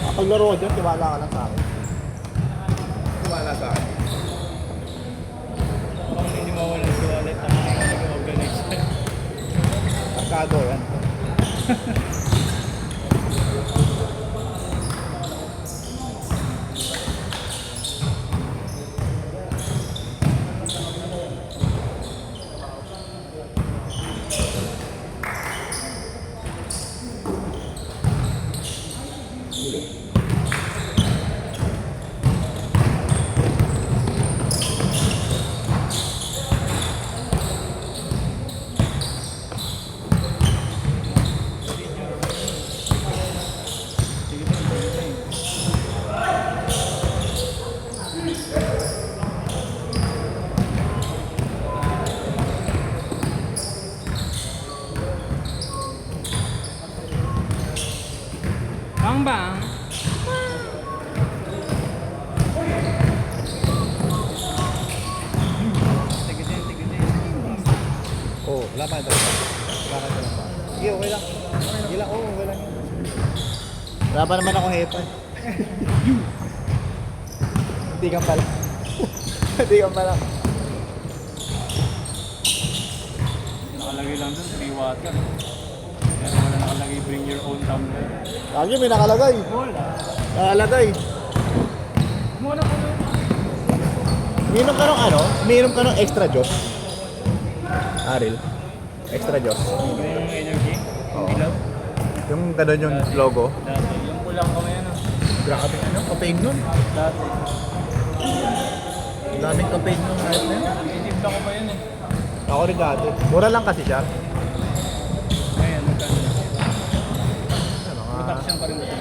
Paglaro ko dyan, tiwala ka lang sa akin. Wala sa akin. Parang hindi mawala sa wallet ang nag-organize. Arkado yan. Bang bang. Tigitin, tigitin. Oo, wala pa ito. Wala pa ito lang pa. Sige, okay lang. Okay lang, oo, okay lang yun. Wala pa naman ako hepa. Hindi ka pala. Hindi ka pala. Nakalagay lang dun, 3 watt. Pero wala nakalagay, bring your own tumbler. Lagi may nakalagay. Wala. Nakalagay. Muna ko na. Minom ka ng ano? Minom ka ng extra juice. Aril. Extra juice. Yung energy, yung Oo. ilaw. Yung ganun yung logo. Dati, yung pulang kamay ano. Grabe ano, campaign nun. Dati. Daming campaign nun. Ayos na yun. Itibla ko pa yun eh. Ako rin dati. Mura lang kasi siya. Ngayon, magkano na. Ano nga. Production pa rin ito.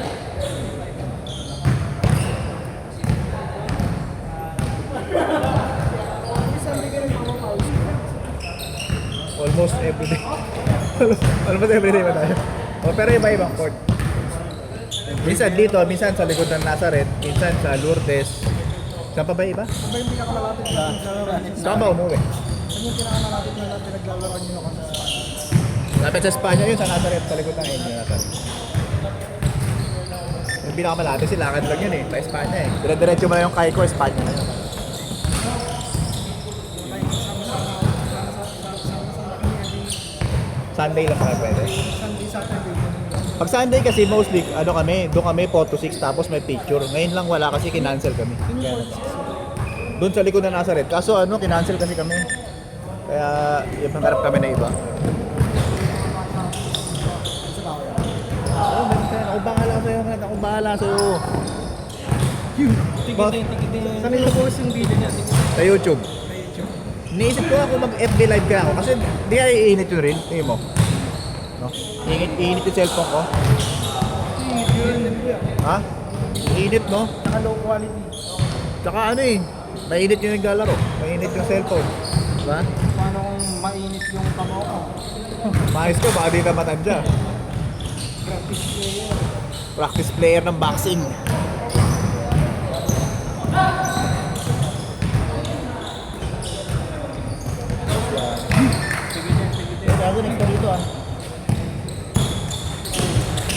Almost everyday. Almost everyday ba tayo? O, pero iba-ibang court. Minsan dito, minsan sa likod ng Nazareth, minsan sa Lourdes. Saan pa ba iba? Ano ba yung pinakamalapit na Saan ba umuwi? Ano yung pinakamalapit na pinaglalaroan nyo ako sa Lapit sa Espanya yun, sa Nazareth, sa likod ng Inyo Nazareth. Yung pinakamalapit, silakad lang yun eh, sa Espanya eh. Dire-diretso mo na yung Kaiko, Espanya na yun. Sunday lang pala pwede. Sunday, Saturday? Pag Sunday kasi mostly, ano kami, doon kami 4 to 6 tapos may picture. Ngayon lang wala kasi kinancel kami. Kaya, doon sa likod ng Nazareth. Kaso ano, kinancel kasi kami. Kaya yung pangarap kami na iba. Oh, minsan, ako bahala sa'yo, Kat. Ako bahala sa'yo. Tigitin, tigitin. Saan yung post yung video niya? Sa YouTube. Iniisip ko ako mag-FB live kaya ako kasi di kaya iinit yung reel. Tingin mo. No? Iinit yung cellphone ko. Ha? Iinit no? Naka low quality. Tsaka ano eh, mainit yung naglalaro. Mainit yung cellphone. Diba? Paano kung mainit yung kamao ko? Maayos ko, baka di na matanda. Practice player ng boxing. Gago, next ka dito ah.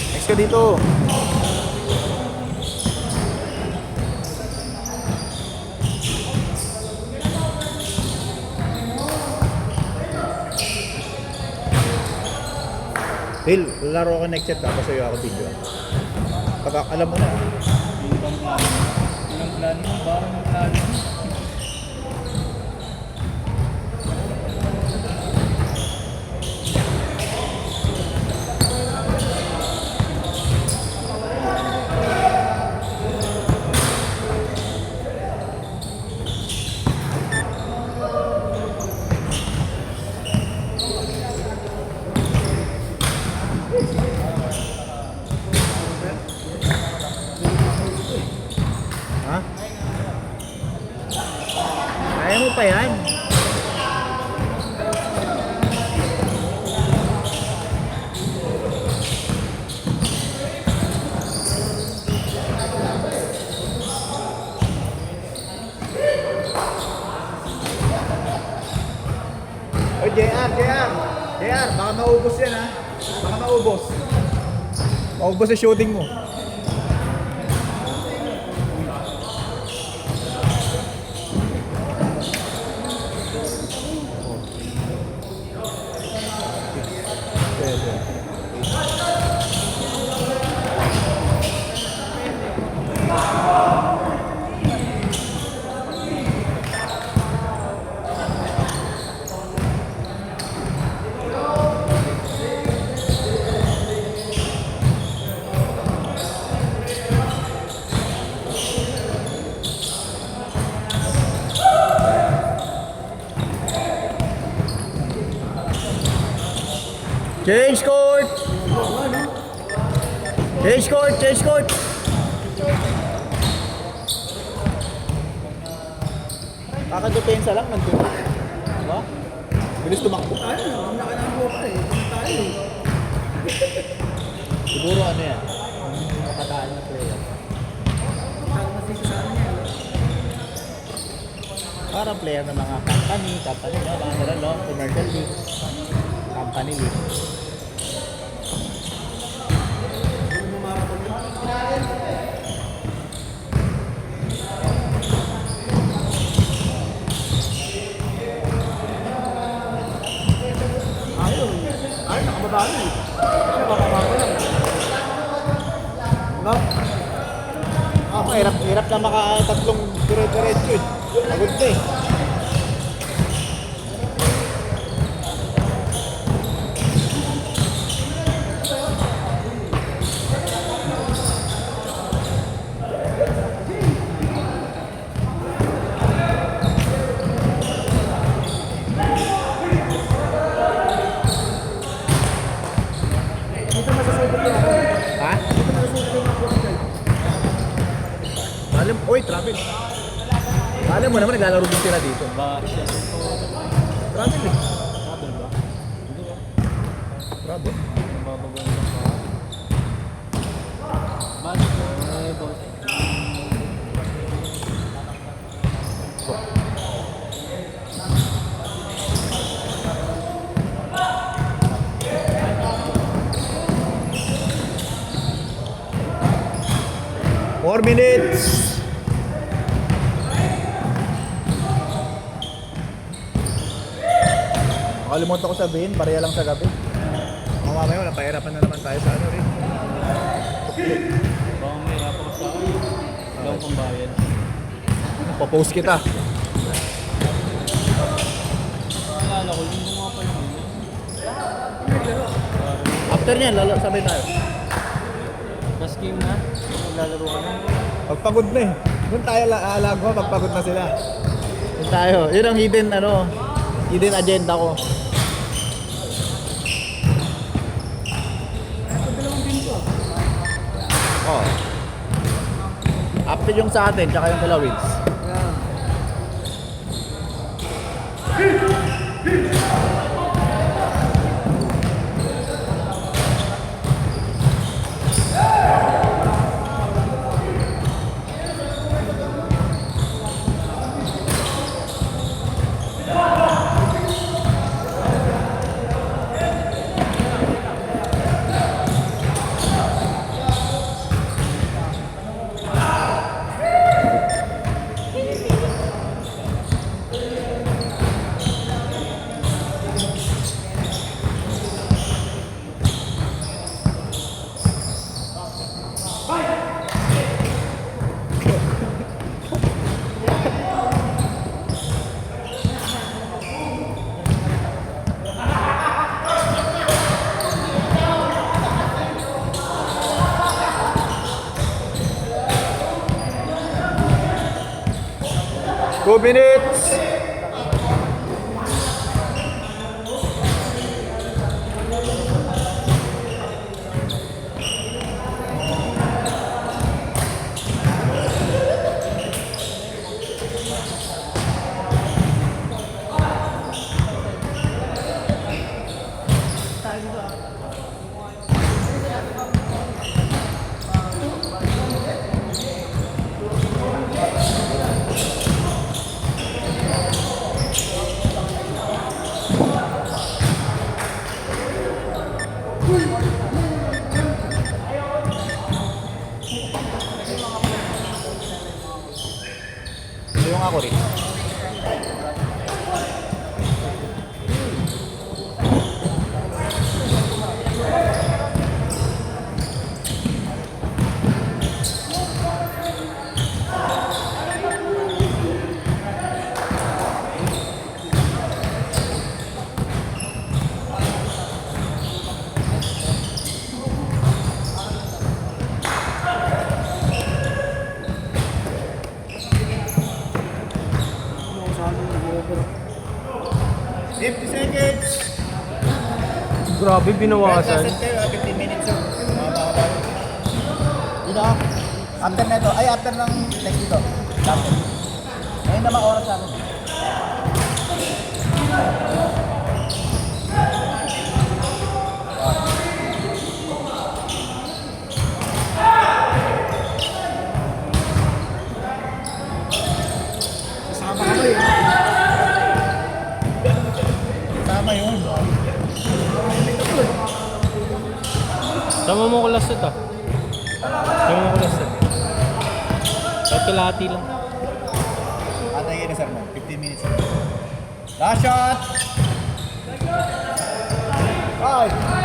Next ka dito. Phil, laro ako next set tapos sa'yo ako video. Pag alam mo na. Yung bang plano? Yung plano mo, parang yung plano mo. Ha? Kaya mo pa yan? Oy, JR, baka maubos yan ha. Baka maubos. Maubos sa shooting mo. Change court! Change court! Change court! Kakadepensa lang, nandun. Diba? Bilis tumakbo. Siguro ano yan? Makataan na player. Parang player ng mga company, no? Mga meron, no? Commercial league. Company league. Ay, nakababa na eh. Kasi bababa lang. No? Hirap na makatatlong dire-diretso yun. Pagod na eh. Dito masasubok yung ako. Ha? Dito masasubok yung ako. Uy, traffic. Alam mo naman, naglalaro din sila dito. Bakit? Travel eh. Travel ba? Hindi ba? Travel. Nababagal na pa. Bakit? Boss. Four minutes. Nakalimutan ko sabihin, pareha lang sa gabi. Mamaya wala, pahirapan na naman tayo sa ano rin. Baka may hapa ko sa akin. Wala akong bayad. Papost kita. Naalala ko, yung mga pa yun. After niyan, lalo sabay tayo. Last game na. Maglalaro ka na. Pagpagod na eh. Doon tayo alagwa, pagpagod na sila. Doon tayo. Yun ang hidden agenda ko. Oh. After yung sa atin, tsaka yung kala Wins. Two minutes. Yung ako rin. Grabe, binawasan. Set kayo, 15 minutes yun. Mahaba-haba yun. Yun na. After na ito, ay after ng next dito. After. Ngayon naman oras sa akin. Kasama ka ba yun? Tama yun. Sama mo ko last set ah. Sama mo ko last set. Kahit kalahati lang. Atay kayo na sir mo. 15 minutes. Last shot! Five!